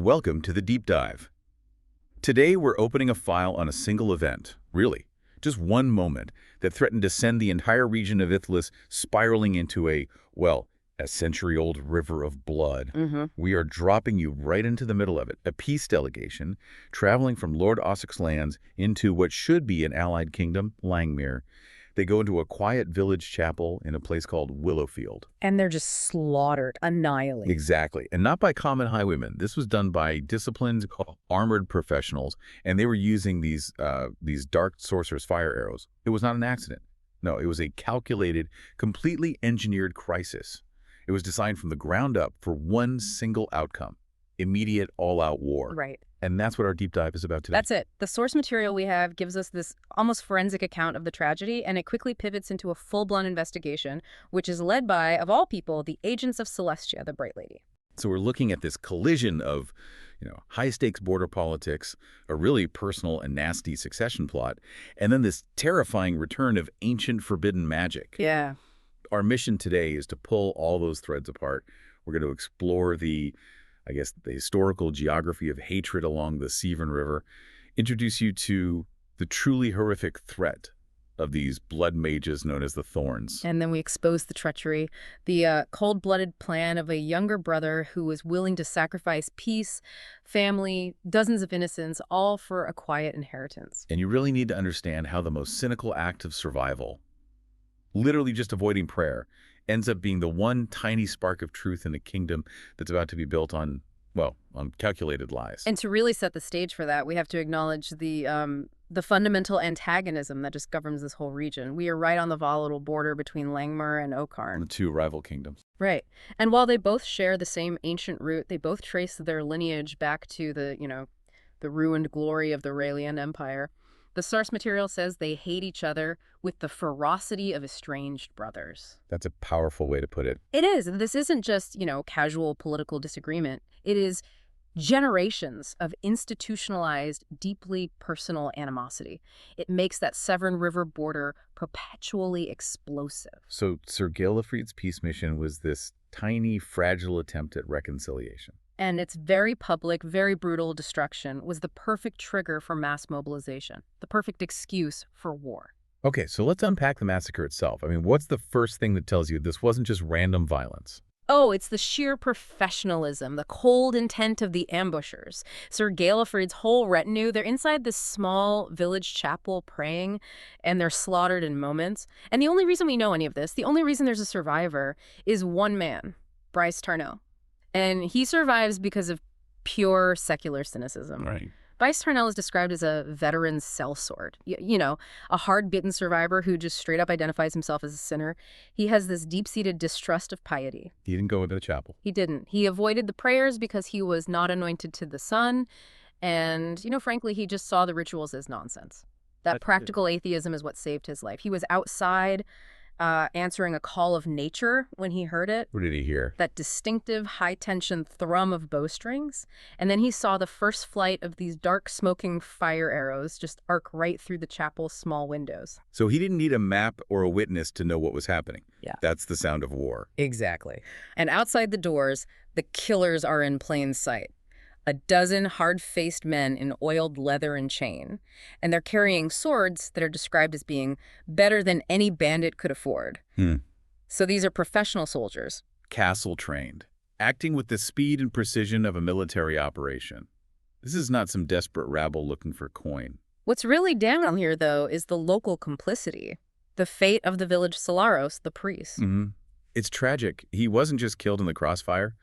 Welcome to the Deep Dive. Today we're opening a file on a single event, really, just one moment, that threatened to send the entire region of Ithlis spiraling into a century-old river of blood. We are dropping you right into the middle of it, a peace delegation traveling from Lord Ossock's lands into what should be an allied kingdom, Langmere. They go into a quiet village chapel in a place called Willowfield. And they're just slaughtered, annihilated. Exactly. And not by common highwaymen. This was done by disciplined, armored professionals, and they were using these dark sorcerer's fire arrows. It was not an accident. No, it was a calculated, completely engineered crisis. It was designed from the ground up for one single outcome: immediate, all-out war. Right. And that's what our deep dive is about today. That's it. The source material we have gives us this almost forensic account of the tragedy, and it quickly pivots into a full-blown investigation, which is led by, of all people, the agents of Celestia, the Bright Lady. So we're looking at this collision of, high-stakes border politics, a really personal and nasty succession plot, and then this terrifying return of ancient forbidden magic. Yeah. Our mission today is to pull all those threads apart. We're going to explore the historical geography of hatred along the Severn River, introduce you to the truly horrific threat of these blood mages known as the Thorns. And then we expose the treachery, the cold-blooded plan of a younger brother who was willing to sacrifice peace, family, dozens of innocents, all for a quiet inheritance. And you really need to understand how the most cynical act of survival, literally just avoiding prayer, ends up being the one tiny spark of truth in a kingdom that's about to be built on calculated lies. And to really set the stage for that, we have to acknowledge the fundamental antagonism that just governs this whole region. We are right on the volatile border between Langmere and Okarn. The two rival kingdoms. Right. And while they both share the same ancient root, they both trace their lineage back to the ruined glory of the Raelian Empire. The source material says they hate each other with the ferocity of estranged brothers. That's a powerful way to put it. It is. This isn't just, casual political disagreement. It is generations of institutionalized, deeply personal animosity. It makes that Severn River border perpetually explosive. So Sir Galifred's peace mission was this tiny, fragile attempt at reconciliation. And its very public, very brutal destruction was the perfect trigger for mass mobilization, the perfect excuse for war. Okay, so let's unpack the massacre itself. I mean, what's the first thing that tells you this wasn't just random violence? Oh, it's the sheer professionalism, the cold intent of the ambushers. Sir Galifred's whole retinue, they're inside this small village chapel praying, and they're slaughtered in moments. And the only reason we know any of this, the only reason there's a survivor, is one man, Brys Tarnell. And he survives because of pure secular cynicism. Right. Brys Tarnell is described as a veteran sellsword, a hard-bitten survivor who just straight up identifies himself as a sinner. He has this deep-seated distrust of piety. He didn't go into the chapel. He didn't. He avoided the prayers because he was not anointed to the sun. And, frankly, he just saw the rituals as nonsense. That practical atheism is what saved his life. He was outside answering a call of nature when he heard it. What did he hear? That distinctive high-tension thrum of bowstrings. And then he saw the first flight of these dark smoking fire arrows just arc right through the chapel's small windows. So he didn't need a map or a witness to know what was happening. Yeah. That's the sound of war. Exactly. And outside the doors, the killers are in plain sight. A dozen hard-faced men in oiled leather and chain. And they're carrying swords that are described as being better than any bandit could afford. So these are professional soldiers. Castle-trained, acting with the speed and precision of a military operation. This is not some desperate rabble looking for coin. What's really down here, though, is the local complicity. The fate of the village Solaros, the priest. It's tragic. He wasn't just killed in the crossfire.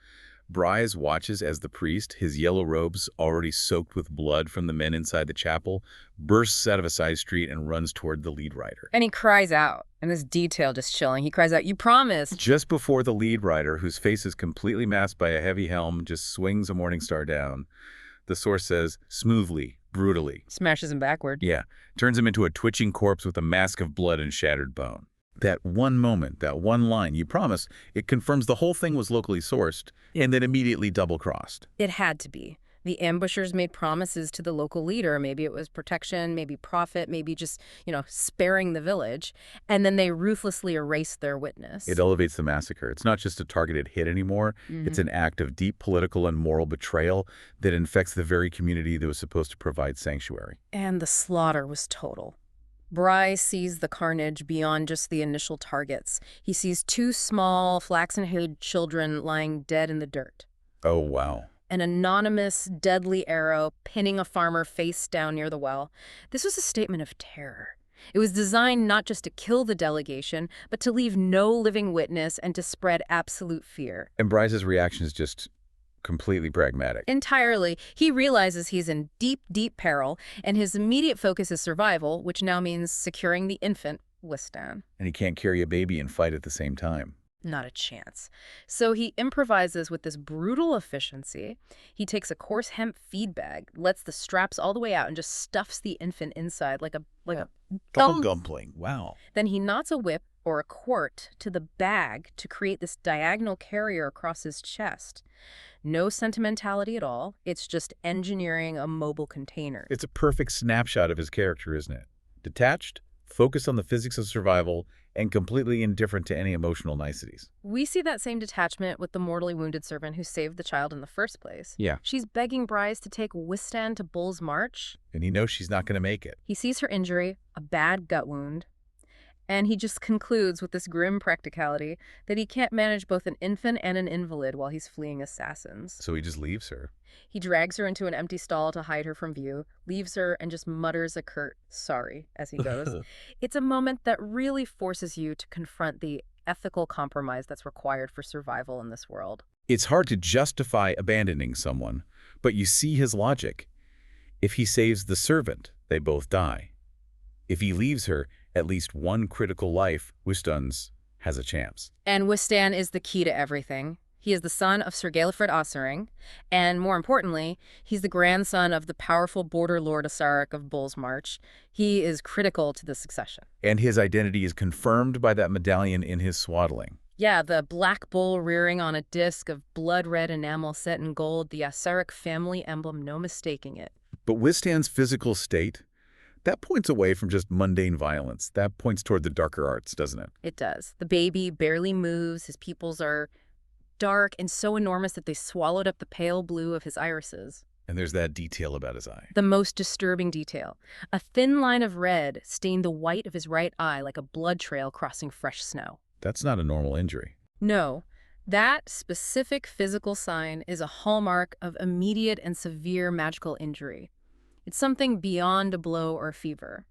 Brys watches as the priest, his yellow robes already soaked with blood from the men inside the chapel, bursts out of a side street and runs toward the lead rider. And he cries out, and this detail just chilling. He cries out, "You promised!" Just before the lead rider, whose face is completely masked by a heavy helm, just swings a morning star down, the source says, smoothly, brutally. Smashes him backward. Yeah, turns him into a twitching corpse with a mask of blood and shattered bone. That one moment, that one line, you promise, it confirms the whole thing was locally sourced and then immediately double-crossed. It had to be. The ambushers made promises to the local leader. Maybe it was protection, maybe profit, maybe just, sparing the village. And then they ruthlessly erased their It witness. elevates the massacre. It's not just a targeted hit anymore. It's an act of deep political and moral betrayal that infects the very community that was supposed to provide sanctuary. And the slaughter was total. Brys sees the carnage beyond just the initial targets. He sees two small, flaxen-haired children lying dead in the dirt. Oh, wow. An anonymous, deadly arrow pinning a farmer face down near the well. This was a statement of terror. It was designed not just to kill the delegation, but to leave no living witness and to spread absolute fear. And Brys's reaction is just completely pragmatic. Entirely. He realizes he's in deep, deep peril, and his immediate focus is survival, which now means securing the infant, Wistan. And he can't carry a baby and fight at the same time. Not a chance. So he improvises with this brutal efficiency. He takes a coarse hemp feed bag, lets the straps all the way out, and just stuffs the infant inside like a Double gumpling. Wow. Then he knots a whip or a quirt to the bag to create this diagonal carrier across his chest. No sentimentality at all. It's just engineering a mobile container. It's a perfect snapshot of his character, isn't it? Detached, focused on the physics of survival, and completely indifferent to any emotional niceties. We see that same detachment with the mortally wounded servant who saved the child in the first place. Yeah. She's begging Brys to take Wistan to Bull's March. And he knows she's not going to make it. He sees her injury, a bad gut wound, and he just concludes with this grim practicality that he can't manage both an infant and an invalid while he's fleeing assassins. So he just leaves her. He drags her into an empty stall to hide her from view, leaves her, and just mutters a curt sorry as he goes. It's a moment that really forces you to confront the ethical compromise that's required for survival in this world. It's hard to justify abandoning someone, but you see his logic. If he saves the servant, they both die. If he leaves her, at least one critical life, Wistan's, has a chance. And Wistan is the key to everything. He is the son of Sir Galifred Ossuring, and more importantly, he's the grandson of the powerful border lord Asaric of Bull's March. He is critical to the succession. And his identity is confirmed by that medallion in his swaddling. Yeah, the black bull rearing on a disc of blood-red enamel set in gold, the Asaric family emblem, no mistaking it. But Wistan's physical state, that points away from just mundane violence. That points toward the darker arts, doesn't it? It does. The baby barely moves. His pupils are dark and so enormous that they swallowed up the pale blue of his irises. And there's that detail about his eye. The most disturbing detail. A thin line of red stained the white of his right eye like a blood trail crossing fresh snow. That's not a normal injury. No. That specific physical sign is a hallmark of immediate and severe magical injury. It's something beyond a blow or fever.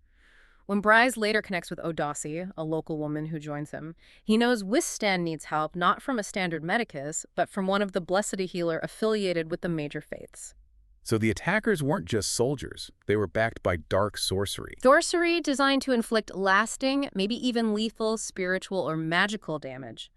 When Brys later connects with Odossi, a local woman who joins him, he knows Wistan needs help not from a standard medicus, but from one of the Blessedy healer affiliated with the major faiths. So the attackers weren't just soldiers. They were backed by dark sorcery. Sorcery designed to inflict lasting, maybe even lethal, spiritual or magical damage.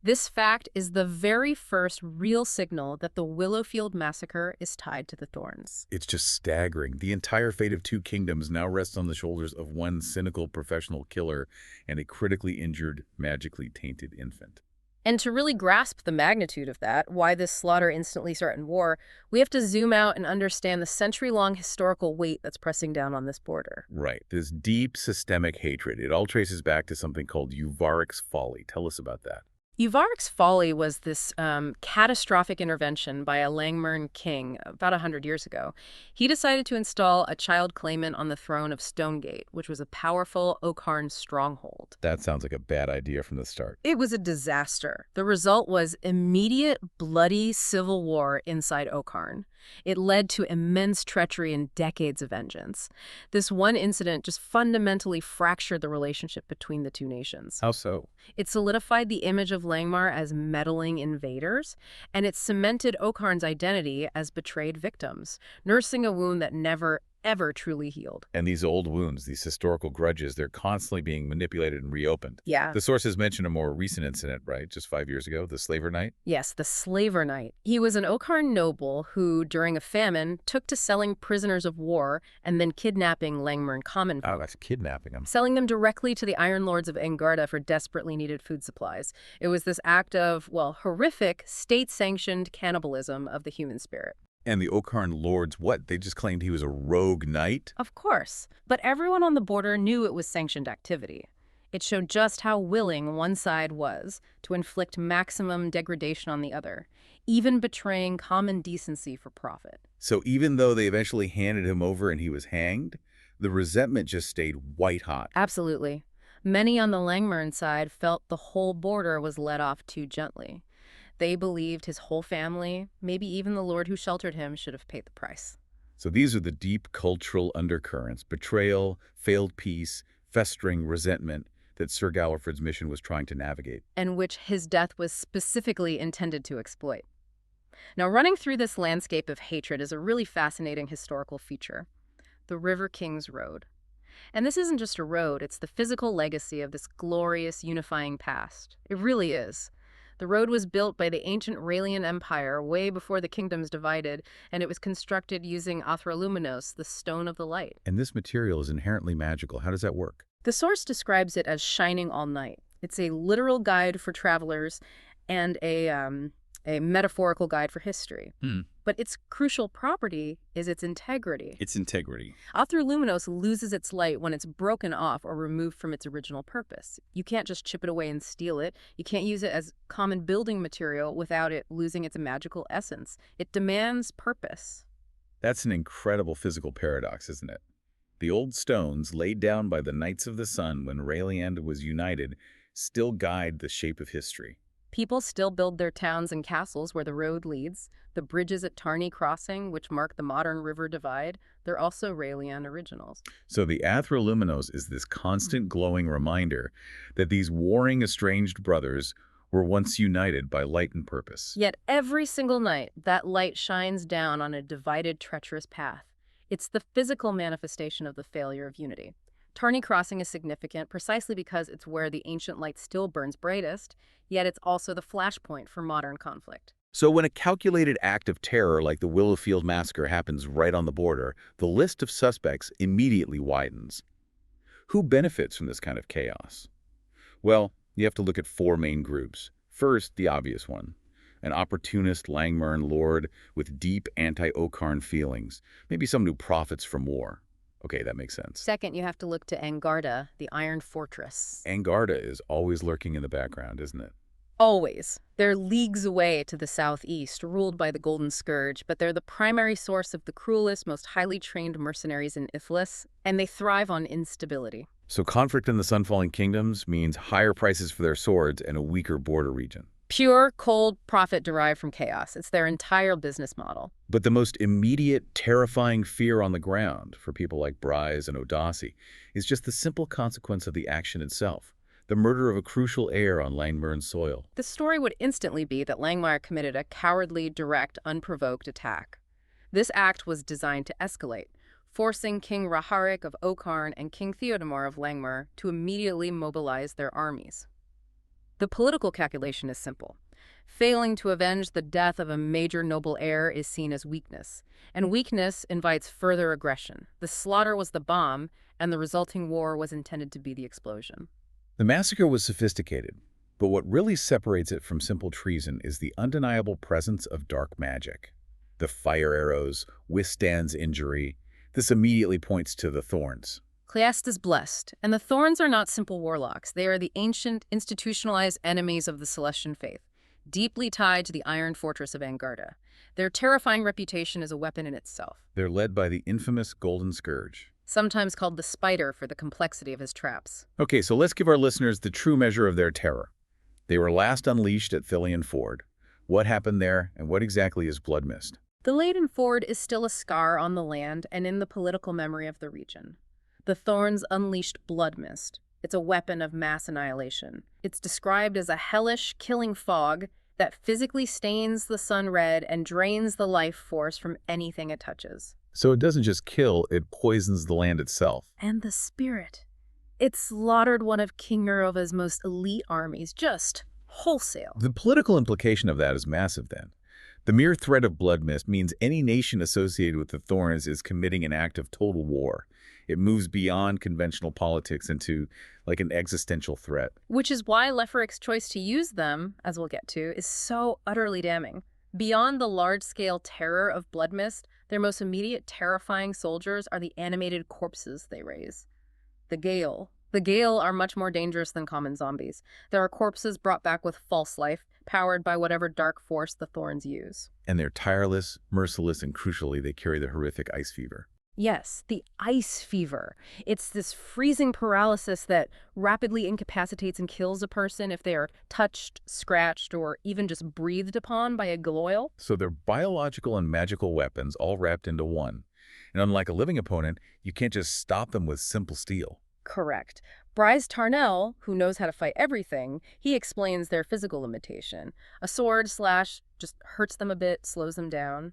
This fact is the very first real signal that the Willowfield massacre is tied to the Thorns. It's just staggering. The entire fate of two kingdoms now rests on the shoulders of one cynical professional killer and a critically injured, magically tainted infant. And to really grasp the magnitude of that, why this slaughter instantly threatened war, we have to zoom out and understand the century-long historical weight that's pressing down on this border. Right. This deep systemic hatred. It all traces back to something called Uvaric's Folly. Tell us about that. Uvaric's Folly was this catastrophic intervention by a Langmern king about 100 years ago. He decided to install a child claimant on the throne of Stonegate, which was a powerful Okarn stronghold. That sounds like a bad idea from the start. It was a disaster. The result was immediate, bloody civil war inside Okarn. It led to immense treachery and decades of vengeance. This one incident just fundamentally fractured the relationship between the two nations. How so? It solidified the image of Langmar as meddling invaders, and it cemented Okarn's identity as betrayed victims, nursing a wound that never, ever truly healed. And these old wounds, these historical grudges, they're constantly being manipulated and reopened. Yeah. The sources mention a more recent incident, right? Just 5 years ago, the Slaver Knight. Yes, the Slaver Knight. He was an Okarn noble who, during a famine, took to selling prisoners of war and then kidnapping Langmern common folk. Oh, that's kidnapping them. Selling them directly to the Iron Lords of Engarda for desperately needed food supplies. It was this act of, well, horrific, state-sanctioned cannibalism of the human spirit. And the Okarn lords, what? They just claimed he was a rogue knight? Of course, but everyone on the border knew it was sanctioned activity. It showed just how willing one side was to inflict maximum degradation on the other, even betraying common decency for profit. So even though they eventually handed him over and he was hanged, the resentment just stayed white hot. Absolutely. Many on the Langmern side felt the whole border was let off too gently. They believed his whole family, maybe even the lord who sheltered him, should have paid the price. So these are the deep cultural undercurrents, betrayal, failed peace, festering resentment that Sir Galifred's mission was trying to navigate. And which his death was specifically intended to exploit. Now, running through this landscape of hatred is a really fascinating historical feature: the River King's Road. And this isn't just a road, it's the physical legacy of this glorious unifying past. It really is. The road was built by the ancient Raelian Empire way before the kingdoms divided, and it was constructed using Athroluminos, the Stone of the Light. And this material is inherently magical. How does that work? The source describes it as shining all night. It's a literal guide for travelers and a metaphorical guide for history. But its crucial property is its integrity. Its integrity. Athroluminos loses its light when it's broken off or removed from its original purpose. You can't just chip it away and steal it. You can't use it as common building material without it losing its magical essence. It demands purpose. That's an incredible physical paradox, isn't it? The old stones laid down by the Knights of the Sun when Raeliand was united still guide the shape of history. People still build their towns and castles where the road leads. The bridges at Tarney Crossing, which mark the modern river divide, they're also Raelian originals. So the Athroluminos is this constant glowing reminder that these warring estranged brothers were once united by light and purpose. Yet every single night, that light shines down on a divided, treacherous path. It's the physical manifestation of the failure of unity. Tarney Crossing is significant precisely because it's where the ancient light still burns brightest, yet it's also the flashpoint for modern conflict. So when a calculated act of terror like the Willowfield massacre happens right on the border, the list of suspects immediately widens. Who benefits from this kind of chaos? Well, you have to look at four main groups. First, the obvious one: an opportunist Langmern lord with deep anti-Okarn feelings, maybe someone who profits from war. Okay, that makes sense. Second, you have to look to Angarda, the Iron Fortress. Angarda is always lurking in the background, isn't it? Always. They're leagues away to the southeast, ruled by the Golden Scourge, but they're the primary source of the cruelest, most highly trained mercenaries in Ithlis, and they thrive on instability. So conflict in the Sunfalling Kingdoms means higher prices for their swords and a weaker border region. Pure, cold profit derived from chaos. It's their entire business model. But the most immediate, terrifying fear on the ground for people like Brys and Odasi is just the simple consequence of the action itself: the murder of a crucial heir on Langmern soil. The story would instantly be that Langmar committed a cowardly, direct, unprovoked attack. This act was designed to escalate, forcing King Raharik of Okarn and King Theodemar of Langmar to immediately mobilize their armies. The political calculation is simple. Failing to avenge the death of a major noble heir is seen as weakness, and weakness invites further aggression. The slaughter was the bomb, and the resulting war was intended to be the explosion. The massacre was sophisticated, but what really separates it from simple treason is the undeniable presence of dark magic. The fire arrows, withstands injury. This immediately points to the thorns. Cleast is blessed, and the Thorns are not simple warlocks. They are the ancient, institutionalized enemies of the Celestian faith, deeply tied to the Iron Fortress of Angarda. Their terrifying reputation is a weapon in itself. They're led by the infamous Golden Scourge, Sometimes called the Spider for the complexity of his traps. Okay, so let's give our listeners the true measure of their terror. They were last unleashed at Thillian Ford. What happened there, and what exactly is Blood Mist? The Leyden Ford is still a scar on the land and in the political memory of the region. The Thorns unleashed Blood Mist. It's a weapon of mass annihilation. It's described as a hellish, killing fog that physically stains the sun red and drains the life force from anything it touches. So it doesn't just kill, it poisons the land itself. And the spirit. It slaughtered one of King Urova's most elite armies, just wholesale. The political implication of that is massive then. The mere threat of Blood Mist means any nation associated with the Thorns is committing an act of total war. It moves beyond conventional politics into like an existential threat. Which is why Leferic's choice to use them, as we'll get to, is so utterly damning. Beyond the large-scale terror of blood mist, their most immediate terrifying soldiers are the animated corpses they raise. The Gale. The Gale are much more dangerous than common zombies. There are corpses brought back with false life, powered by whatever dark force the Thorns use. And they're tireless, merciless, and crucially, they carry the horrific ice fever. Yes, the ice fever. It's this freezing paralysis that rapidly incapacitates and kills a person if they are touched, scratched, or even just breathed upon by a gloil. So they're biological and magical weapons all wrapped into one. And unlike a living opponent, you can't just stop them with simple steel. Correct. Brys Tarnell, who knows how to fight everything, he explains their physical limitation. A sword slash just hurts them a bit, slows them down.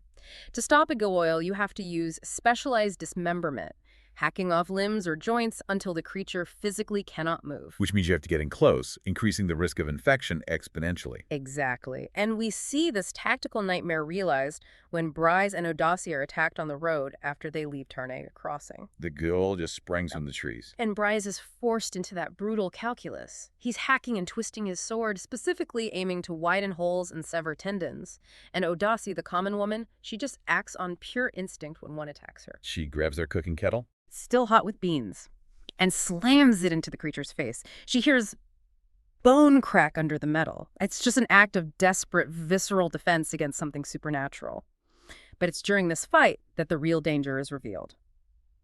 To stop a goyle, you have to use specialized dismemberment, hacking off limbs or joints until the creature physically cannot move. Which means you have to get in close, increasing the risk of infection exponentially. Exactly. And we see this tactical nightmare realized when Brys and Odaci are attacked on the road after they leave Tarnay Crossing. The ghoul just springs from the trees. And Brys is forced into that brutal calculus. He's hacking and twisting his sword, specifically aiming to widen holes and sever tendons. And Odaci, the common woman, she just acts on pure instinct when one attacks her. She grabs their cooking kettle, Still hot with beans, and slams it into the creature's face. She hears bone crack under the metal. It's just an act of desperate, visceral defense against something supernatural. But it's during this fight that the real danger is revealed.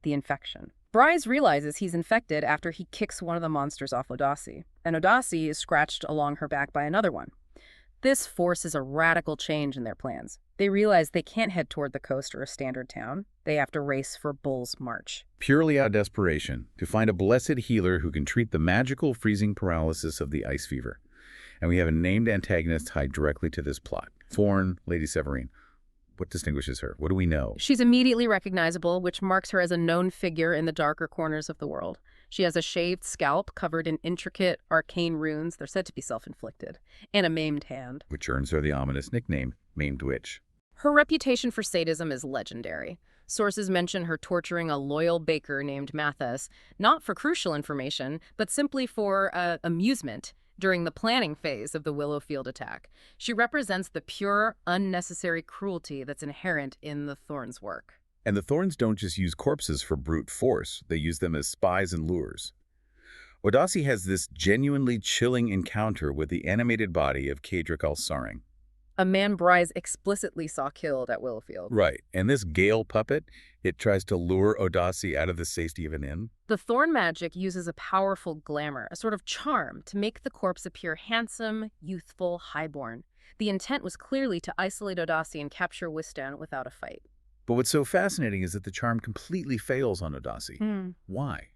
The infection. Brys realizes he's infected after he kicks one of the monsters off Odaci, and Odaci is scratched along her back by another one. This forces a radical change in their plans. They realize they can't head toward the coast or a standard town. They have to race for Bull's March. purely out of desperation, to find a blessed healer who can treat the magical freezing paralysis of the ice fever. And we have a named antagonist tied directly to this plot. Thorn, Lady Severine. What distinguishes her? What do we know? She's immediately recognizable, which marks her as a known figure in the darker corners of the world. She has a shaved scalp covered in intricate, arcane runes, they're said to be self-inflicted, and a maimed hand. Which earns her the ominous nickname, Maimed Witch. Her reputation for sadism is legendary. Sources mention her torturing a loyal baker named Mathis, not for crucial information, but simply for amusement during the planning phase of the Willowfield attack. She represents the pure, unnecessary cruelty that's inherent in the Thorns' work. And the Thorns don't just use corpses for brute force, they use them as spies and lures. Odaci has this genuinely chilling encounter with the animated body of Cedric Alsaring. A man Brys explicitly saw killed at Willowfield. Right, and this Gale puppet, it tries to lure Odaci out of the safety of an inn. The Thorn magic uses a powerful glamour, a sort of charm, to make the corpse appear handsome, youthful, highborn. The intent was clearly to isolate Odaci and capture Wistan without a fight. But what's so fascinating is that the charm completely fails on Odaci. Why?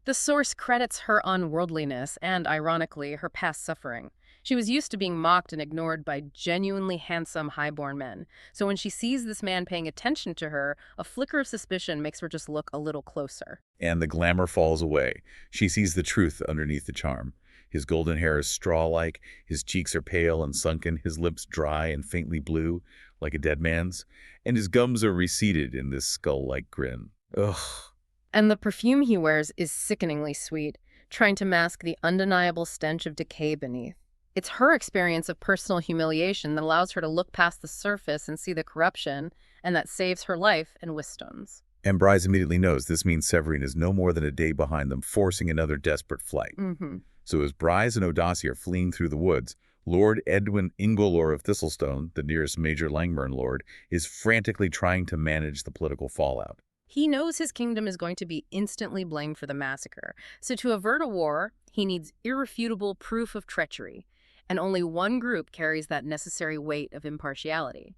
The source credits her unworldliness and, ironically, her past suffering. She was used to being mocked and ignored by genuinely handsome, highborn men. So when she sees this man paying attention to her, a flicker of suspicion makes her just look a little closer. And the glamour falls away. She sees the truth underneath the charm. His golden hair is straw-like, his cheeks are pale and sunken, his lips dry and faintly blue, like a dead man's, and his gums are receded in this skull-like grin. Ugh. And the perfume he wears is sickeningly sweet, trying to mask the undeniable stench of decay beneath. It's her experience of personal humiliation that allows her to look past the surface and see the corruption, and that saves her life and Wiston's. And Brys immediately knows this means Severine is no more than a day behind them, forcing another desperate flight. So as Brys and Odaci are fleeing through the woods, Lord Edwin Ingolor of Thistlestone, the nearest major Langburn lord, is frantically trying to manage the political fallout. He knows his kingdom is going to be instantly blamed for the massacre, so to avert a war, he needs irrefutable proof of treachery, and only one group carries that necessary weight of impartiality.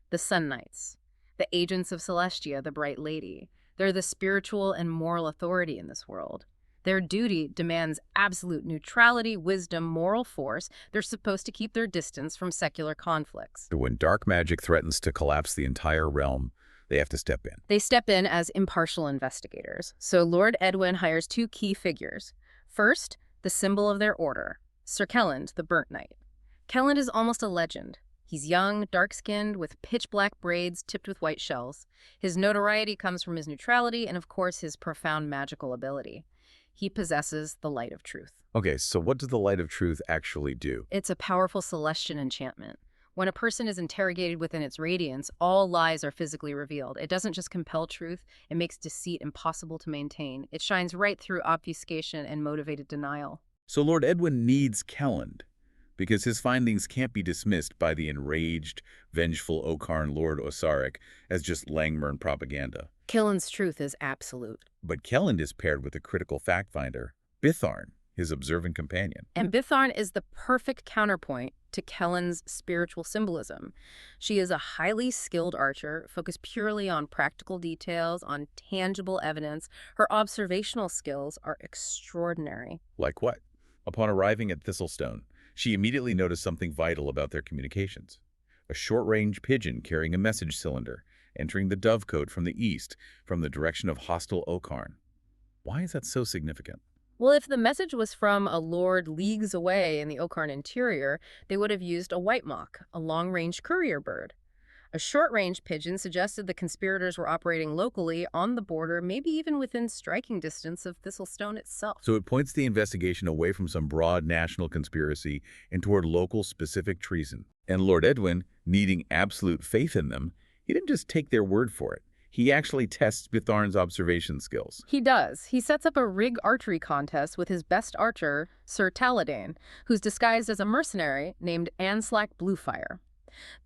The Sun Knights, the agents of Celestia, the Bright Lady. They're the spiritual and moral authority in this world. Their duty demands absolute neutrality, wisdom, moral force. They're supposed to keep their distance from secular conflicts. When dark magic threatens to collapse the entire realm, they have to step in. They step in as impartial investigators. So Lord Edwin hires two key figures. First, the symbol of their order, Sir Kelland, the Burnt Knight. Kelland is almost a legend. He's young, dark-skinned, with pitch-black braids tipped with white shells. His notoriety comes from his neutrality and, of course, his profound magical ability. He possesses the Light of Truth. Okay, so what does the Light of Truth actually do? It's a powerful Celestian enchantment. When a person is interrogated within its radiance, all lies are physically revealed. It doesn't just compel truth, it makes deceit impossible to maintain. It shines right through obfuscation and motivated denial. So Lord Edwin needs Kelland, because his findings can't be dismissed by the enraged, vengeful Okarn Lord Osaric as just Langmurn propaganda. Killen's truth is absolute. But Kelland is paired with a critical fact-finder, Bitharn, his observant companion. And Bitharn is the perfect counterpoint to Kellen's spiritual symbolism. She is a highly skilled archer, focused purely on practical details, on tangible evidence. Her observational skills are extraordinary. Like what? Upon arriving at Thistlestone, she immediately noticed something vital about their communications. A short-range pigeon carrying a message cylinder, entering the dovecote from the east, from the direction of hostile Okarn. Why is that so significant? Well, if the message was from a lord leagues away in the Okarn interior, they would have used a white mock, a long-range courier bird. A short-range pigeon suggested the conspirators were operating locally on the border, maybe even within striking distance of Thistlestone itself. So it points the investigation away from some broad national conspiracy and toward local specific treason. And Lord Edwin, needing absolute faith in them, he didn't just take their word for it. He actually tests Bitharn's observation skills. He does. He sets up a rig archery contest with his best archer, Sir Taladane, who's disguised as a mercenary named Anslack Bluefire.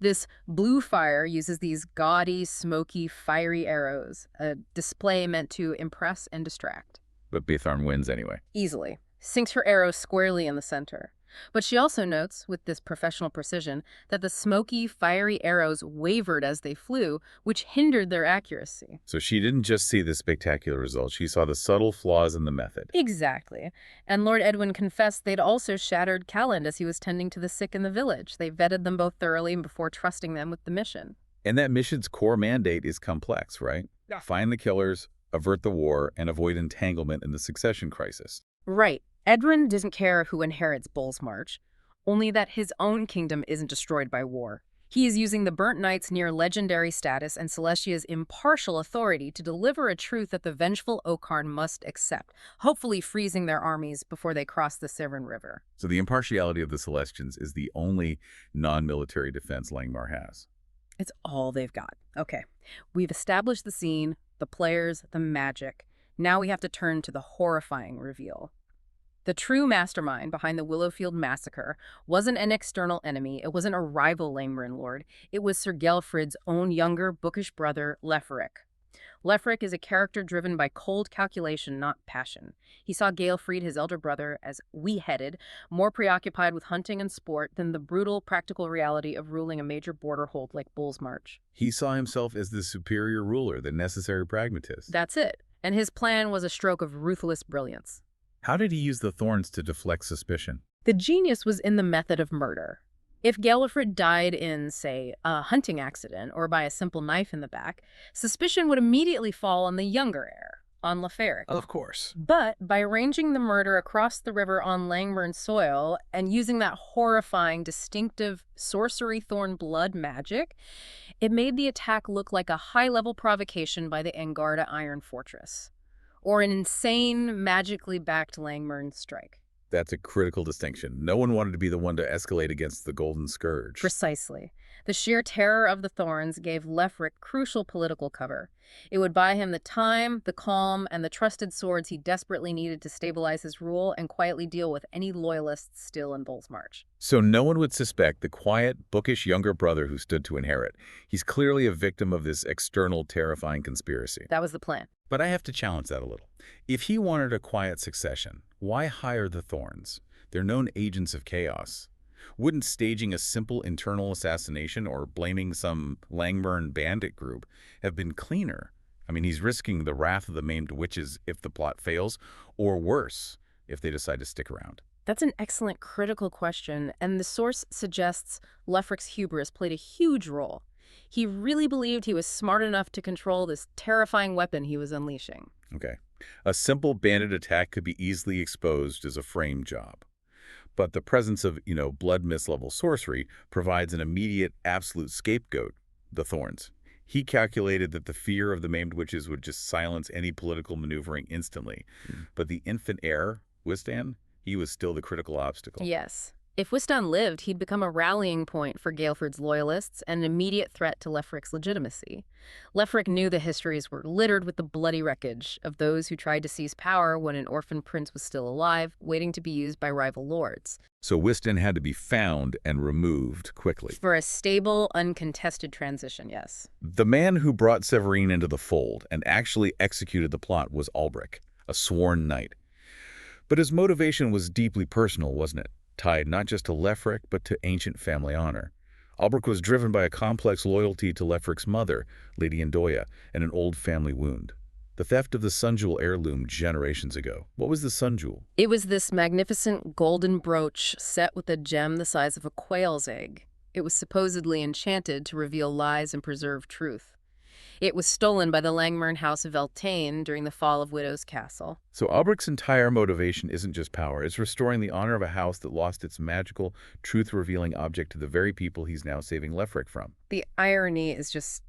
This Bluefire uses these gaudy, smoky, fiery arrows, a display meant to impress and distract. But Bitharn wins anyway. Easily. Sinks her arrow squarely in the center. But she also notes, with this professional precision, that the smoky, fiery arrows wavered as they flew, which hindered their accuracy. So she didn't just see the spectacular result, she saw the subtle flaws in the method. Exactly. And Lord Edwin confessed they'd also shattered Kelland as he was tending to the sick in the village. They vetted them both thoroughly before trusting them with the mission. And that mission's core mandate is complex, right? Yeah. Find the killers, avert the war, and avoid entanglement in the succession crisis. Right. Edwin doesn't care who inherits Bull's March, only that his own kingdom isn't destroyed by war. He is using the Burnt Knight's near-legendary status and Celestia's impartial authority to deliver a truth that the vengeful Okarn must accept, hopefully freezing their armies before they cross the Severn River. So the impartiality of the Celestians is the only non-military defense Langmar has. It's all they've got. Okay, we've established the scene, the players, the magic. Now we have to turn to the horrifying reveal. The true mastermind behind the Willowfield massacre wasn't an external enemy, it wasn't a rival Langmurn lord, it was Sir Gelfrid's own younger, bookish brother, Leferic. Leferic is a character driven by cold calculation, not passion. He saw Gelfrid, his elder brother, as wee-headed, more preoccupied with hunting and sport than the brutal, practical reality of ruling a major border hold like Bull's March. He saw himself as the superior ruler, the necessary pragmatist. That's it. And his plan was a stroke of ruthless brilliance. How did he use the thorns to deflect suspicion? The genius was in the method of murder. If Gelfrid died in, say, a hunting accident or by a simple knife in the back, suspicion would immediately fall on the younger heir, on Leferic. Of course. But by arranging the murder across the river on Langmurn soil and using that horrifying, distinctive sorcery thorn blood magic, it made the attack look like a high-level provocation by the Angarda Iron Fortress, or an insane, magically backed Langmurn strike. That's a critical distinction. No one wanted to be the one to escalate against the Golden Scourge. Precisely. The sheer terror of the thorns gave Leferic crucial political cover. It would buy him the time, the calm, and the trusted swords he desperately needed to stabilize his rule and quietly deal with any loyalists still in Bull's March. So no one would suspect the quiet, bookish younger brother who stood to inherit. He's clearly a victim of this external, terrifying conspiracy. That was the plan. But I have to challenge that a little. If he wanted a quiet succession, why hire the Thorns? They're known agents of chaos. Wouldn't staging a simple internal assassination or blaming some Langmurn bandit group have been cleaner? I mean, he's risking the wrath of the maimed witches if the plot fails, or worse, if they decide to stick around. That's an excellent critical question, and the source suggests Leferic's hubris played a huge role. He really believed he was smart enough to control this terrifying weapon he was unleashing. Okay. A simple bandit attack could be easily exposed as a frame job. But the presence of, blood mist level sorcery provides an immediate, absolute scapegoat, the Thorns. He calculated that the fear of the maimed witches would just silence any political maneuvering instantly. But the infant heir, Wistan, he was still the critical obstacle. Yes. If Wistan lived, he'd become a rallying point for Galeford's loyalists and an immediate threat to Lefric's legitimacy. Lefric knew the histories were littered with the bloody wreckage of those who tried to seize power when an orphan prince was still alive, waiting to be used by rival lords. So Wistan had to be found and removed quickly. For a stable, uncontested transition, yes. The man who brought Severine into the fold and actually executed the plot was Albric, a sworn knight. But his motivation was deeply personal, wasn't it? Tied not just to Lefric, but to ancient family honor. Albric was driven by a complex loyalty to Lefric's mother, Lady Endoya, and an old family wound. The theft of the sun jewel heirloom generations ago. What was the sun jewel? It was this magnificent golden brooch set with a gem the size of a quail's egg. It was supposedly enchanted to reveal lies and preserve truth. It was stolen by the Langmern House of Eltaine during the fall of Widow's Castle. So Albric's entire motivation isn't just power, it's restoring the honor of a house that lost its magical, truth-revealing object to the very people he's now saving Lefric from. The irony is just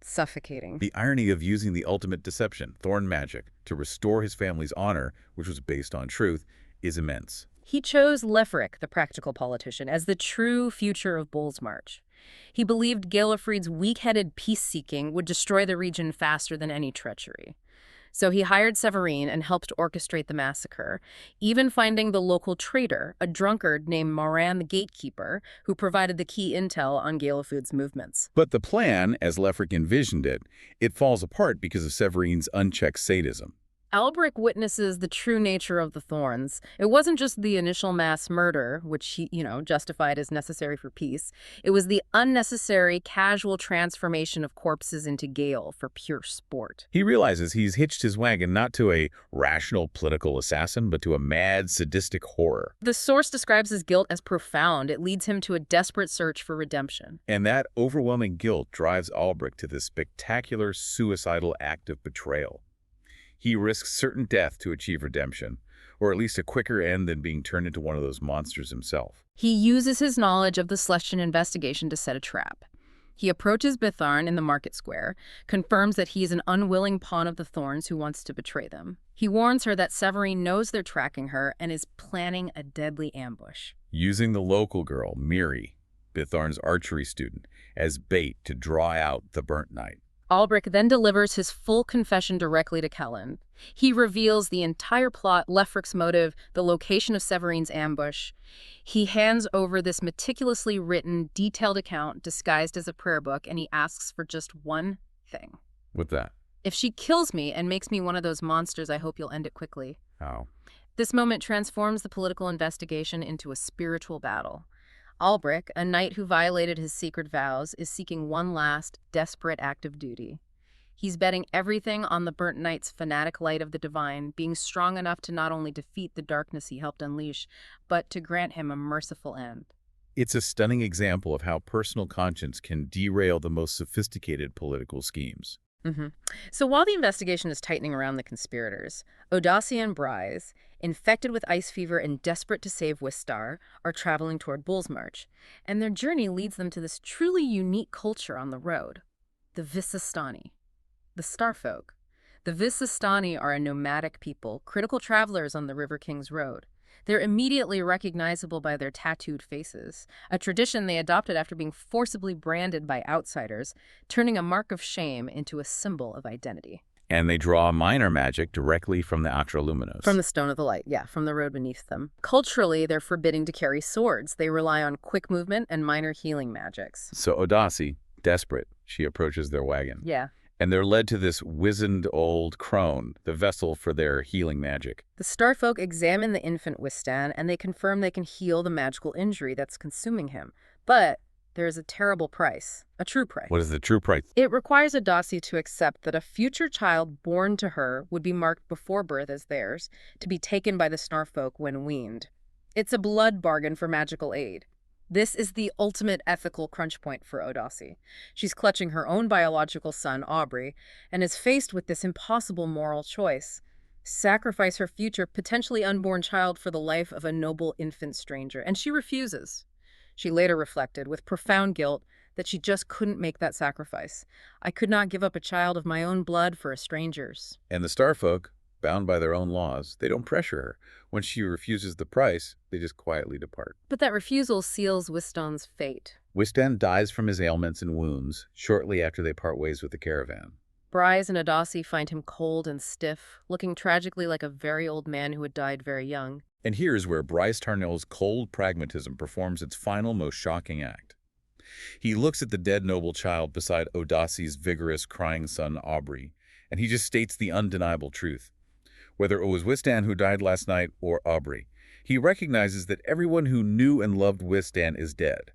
suffocating. The irony of using the ultimate deception, thorn magic, to restore his family's honor, which was based on truth, is immense. He chose Lefric, the practical politician, as the true future of Bull's March. He believed Galefrid's weak-headed peace-seeking would destroy the region faster than any treachery. So he hired Severine and helped orchestrate the massacre, even finding the local traitor, a drunkard named Moran the Gatekeeper, who provided the key intel on Galefrid's movements. But the plan, as Lefric envisioned it, it falls apart because of Severine's unchecked sadism. Albric witnesses the true nature of the Thorns. It wasn't just the initial mass murder, which he, justified as necessary for peace. It was the unnecessary, casual transformation of corpses into Gale for pure sport. He realizes he's hitched his wagon not to a rational political assassin, but to a mad, sadistic horror. The source describes his guilt as profound. It leads him to a desperate search for redemption. And that overwhelming guilt drives Albric to this spectacular, suicidal act of betrayal. He risks certain death to achieve redemption, or at least a quicker end than being turned into one of those monsters himself. He uses his knowledge of the Celestian investigation to set a trap. He approaches Bitharn in the market square, confirms that he is an unwilling pawn of the Thorns who wants to betray them. He warns her that Severine knows they're tracking her and is planning a deadly ambush. Using the local girl, Miri, Bitharn's archery student, as bait to draw out the Burnt Knight. Albric then delivers his full confession directly to Kellen. He reveals the entire plot, Lefric's motive, the location of Severine's ambush. He hands over this meticulously written, detailed account disguised as a prayer book, and he asks for just one thing. What's that? If she kills me and makes me one of those monsters, I hope you'll end it quickly. How? This moment transforms the political investigation into a spiritual battle. Albric, a knight who violated his secret vows, is seeking one last, desperate act of duty. He's betting everything on the Burnt Knight's fanatic light of the divine, being strong enough to not only defeat the darkness he helped unleash, but to grant him a merciful end. It's a stunning example of how personal conscience can derail the most sophisticated political schemes. So while the investigation is tightening around the conspirators, Odacia and Brys, infected with ice fever and desperate to save Wistar, are traveling toward Bull's March, and their journey leads them to this truly unique culture on the road, the Visistani, the Starfolk. The Visistani are a nomadic people, critical travelers on the River King's Road. They're immediately recognizable by their tattooed faces, a tradition they adopted after being forcibly branded by outsiders, turning a mark of shame into a symbol of identity. And they draw minor magic directly from the Atroluminos. From the Stone of the Light, yeah, from the road beneath them. Culturally, they're forbidding to carry swords. They rely on quick movement and minor healing magics. So Odacia, desperate, she approaches their wagon. Yeah. And they're led to this wizened old crone, the vessel for their healing magic. The Starfolk examine the infant Wistan, and they confirm they can heal the magical injury that's consuming him. But there is a terrible price, a true price. What is the true price? It requires Odacia to accept that a future child born to her would be marked before birth as theirs, to be taken by the Starfolk when weaned. It's a blood bargain for magical aid. This is the ultimate ethical crunch point for Odacia. She's clutching her own biological son, Aubrey, and is faced with this impossible moral choice. Sacrifice her future, potentially unborn child for the life of a noble infant stranger. And she refuses. She later reflected, with profound guilt, that she just couldn't make that sacrifice. I could not give up a child of my own blood for a stranger's. And the Starfolk, Bound by their own laws, they don't pressure her. When she refuses the price, they just quietly depart. But that refusal seals Wiston's fate. Wistan dies from his ailments and wounds shortly after they part ways with the caravan. Brys and Adasi find him cold and stiff, looking tragically like a very old man who had died very young. And here's where Brys Tarnell's cold pragmatism performs its final, most shocking act. He looks at the dead noble child beside Odasi's vigorous, crying son, Aubrey, and he just states the undeniable truth. Whether it was Wistan who died last night or Aubrey, he recognizes that everyone who knew and loved Wistan is dead.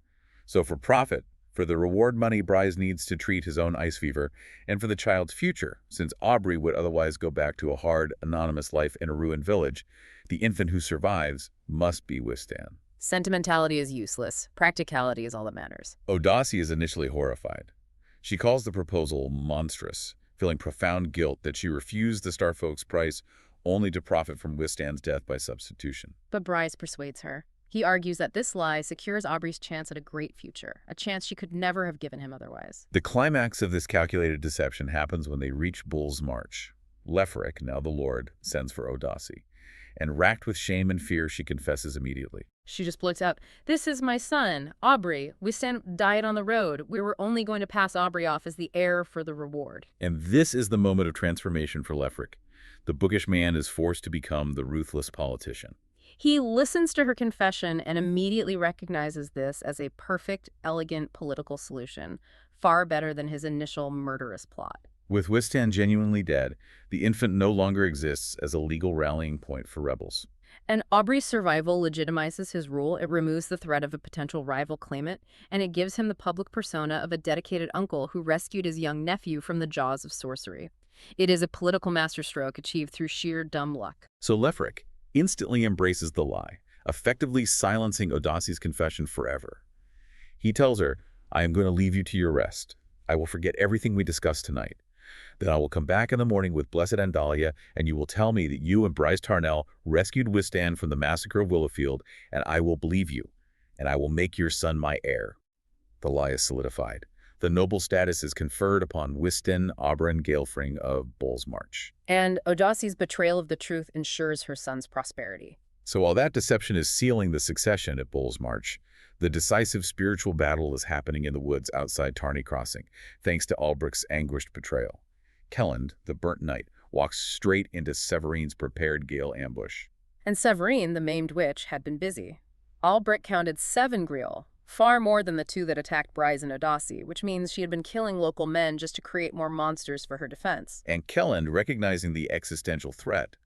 So for profit, for the reward money Brys needs to treat his own ice fever, and for the child's future, since Aubrey would otherwise go back to a hard, anonymous life in a ruined village, the infant who survives must be Wistan. Sentimentality is useless. Practicality is all that matters. Odasi is initially horrified. She calls the proposal monstrous, feeling profound guilt that she refused the Starfolk's price only to profit from Wistan's death by substitution. But Brys persuades her. He argues that this lie secures Aubrey's chance at a great future, a chance she could never have given him otherwise. The climax of this calculated deception happens when they reach Bull's March. Leferic, now the Lord, sends for Odasi, and racked with shame and fear, she confesses immediately. She just blurts out, "This is my son, Aubrey. Wistan died on the road. We were only going to pass Aubrey off as the heir for the reward." And this is the moment of transformation for Leferic. The bookish man is forced to become the ruthless politician. He listens to her confession and immediately recognizes this as a perfect, elegant political solution, far better than his initial murderous plot. With Wistan genuinely dead, the infant no longer exists as a legal rallying point for rebels. And Aubrey's survival legitimizes his rule. It removes the threat of a potential rival claimant, and it gives him the public persona of a dedicated uncle who rescued his young nephew from the jaws of sorcery. It is a political masterstroke achieved through sheer dumb luck. So Leferic instantly embraces the lie, effectively silencing Odasi's confession forever. He tells her, "I am going to leave you to your rest. I will forget everything we discussed tonight. Then I will come back in the morning with Blessed Andalia, and you will tell me that you and Brys Tarnell rescued Wistan from the massacre of Willowfield, and I will believe you, and I will make your son my heir." The lie is solidified. The noble status is conferred upon Wistan Oberyn Galefring of Bull's March. And Odasi's betrayal of the truth ensures her son's prosperity. So while that deception is sealing the succession at Bull's March, the decisive spiritual battle is happening in the woods outside Tarney Crossing, thanks to Albric's anguished betrayal. Kelland, the burnt knight, walks straight into Severine's prepared Gale ambush. And Severine, the maimed witch, had been busy. Albric counted 7 Grial, far more than the 2 that attacked Brys and Odasi, which means she had been killing local men just to create more monsters for her defense. And Kelland, recognizing the existential threat,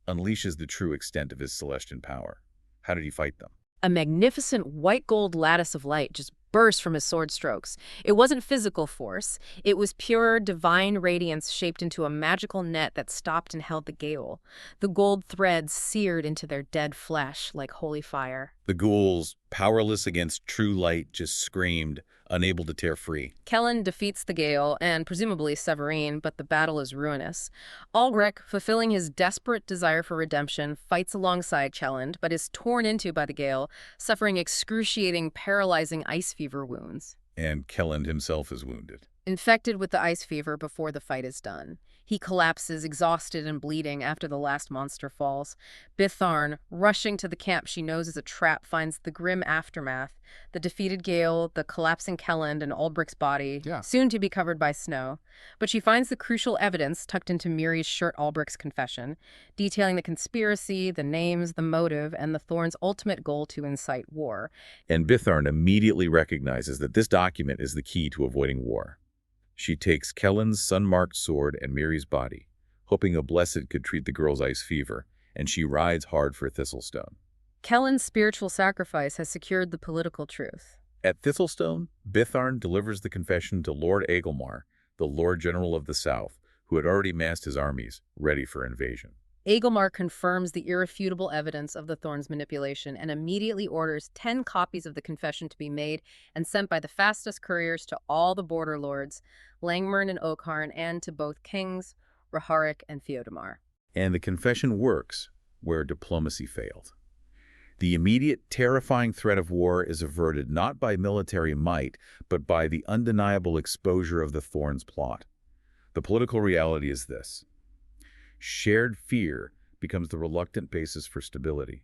unleashes the true extent of his Celestian power. How did he fight them? A magnificent white gold lattice of light just burst from his sword strokes. It wasn't physical force. It was pure, divine radiance shaped into a magical net that stopped and held the gale. The gold threads seared into their dead flesh like holy fire. The ghouls, powerless against true light, just screamed, unable to tear free. Kelland defeats the Gale and presumably Severine, but the battle is ruinous. Albric, fulfilling his desperate desire for redemption, fights alongside Kelland, but is torn into by the Gale, suffering excruciating, paralyzing ice fever wounds. And Kelland himself is wounded. Infected with the ice fever before the fight is done. He collapses, exhausted and bleeding, after the last monster falls. Bitharn, rushing to the camp she knows is a trap, finds the grim aftermath. The defeated Gale, the collapsing Kelland, and Albric's body, soon to be covered by snow. But she finds the crucial evidence tucked into Miri's shirt, Albric's confession, detailing the conspiracy, the names, the motive, and the Thorn's ultimate goal to incite war. And Bitharn immediately recognizes that this document is the key to avoiding war. She takes Kelland's sun-marked sword and Miri's body, hoping a blessed could treat the girl's ice fever, and she rides hard for Thistlestone. Kelland's spiritual sacrifice has secured the political truth. At Thistlestone, Bitharn delivers the confession to Lord Agelmar, the Lord General of the South, who had already massed his armies, ready for invasion. Agelmar confirms the irrefutable evidence of the Thorn's manipulation and immediately orders 10 copies of the confession to be made and sent by the fastest couriers to all the border lords, Langmern and Oakharn, and to both kings, Raharic and Theodemar. And the confession works where diplomacy failed. The immediate, terrifying threat of war is averted not by military might, but by the undeniable exposure of the Thorn's plot. The political reality is this. Shared fear becomes the reluctant basis for stability.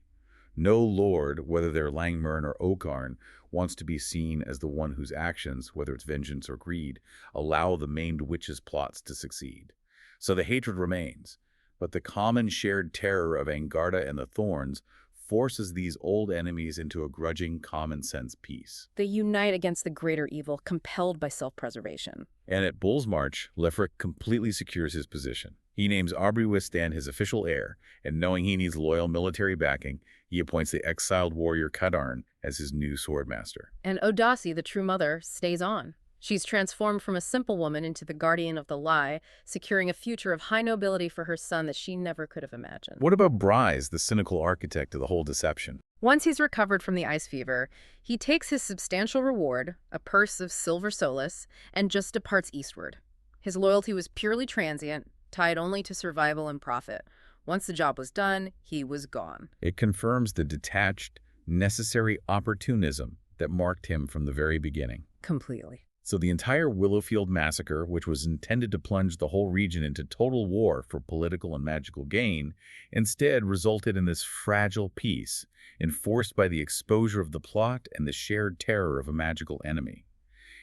No lord, whether they're Langmern or Okarn, wants to be seen as the one whose actions, whether it's vengeance or greed, allow the maimed witch's plots to succeed. So the hatred remains, but the common shared terror of Angarda and the Thorns forces these old enemies into a grudging common-sense peace. They unite against the greater evil, compelled by self-preservation. And at Bull's March, Lefric completely secures his position. He names Aubrey Withstand his official heir, and knowing he needs loyal military backing, he appoints the exiled warrior Kadarn as his new swordmaster. And Odasi, the true mother, stays on. She's transformed from a simple woman into the guardian of the lie, securing a future of high nobility for her son that she never could have imagined. What about Brys, the cynical architect of the whole deception? Once he's recovered from the ice fever, he takes his substantial reward, a purse of silver solace, and just departs eastward. His loyalty was purely transient, tied only to survival and profit. Once the job was done, he was gone. It confirms the detached, necessary opportunism that marked him from the very beginning. Completely. So the entire Willowfield massacre, which was intended to plunge the whole region into total war for political and magical gain, instead resulted in this fragile peace, enforced by the exposure of the plot and the shared terror of a magical enemy.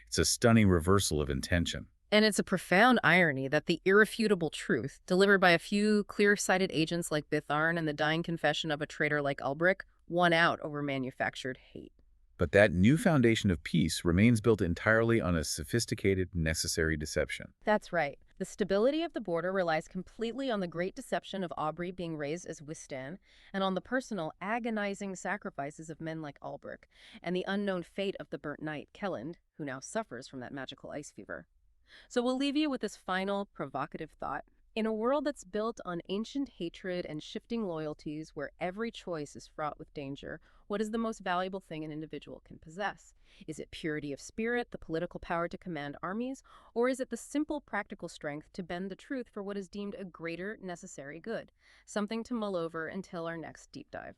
It's a stunning reversal of intention. And it's a profound irony that the irrefutable truth, delivered by a few clear-sighted agents like Bitharn and the dying confession of a traitor like Ulbrich, won out over manufactured hate. But that new foundation of peace remains built entirely on a sophisticated, necessary deception. That's right. The stability of the border relies completely on the great deception of Aubrey being raised as Withstand, and on the personal, agonizing sacrifices of men like Ulbrich, and the unknown fate of the burnt knight, Kelland, who now suffers from that magical ice fever. So we'll leave you with this final, provocative thought. In a world that's built on ancient hatred and shifting loyalties, where every choice is fraught with danger, what is the most valuable thing an individual can possess? Is it purity of spirit, the political power to command armies, or is it the simple practical strength to bend the truth for what is deemed a greater necessary good? Something to mull over until our next deep dive.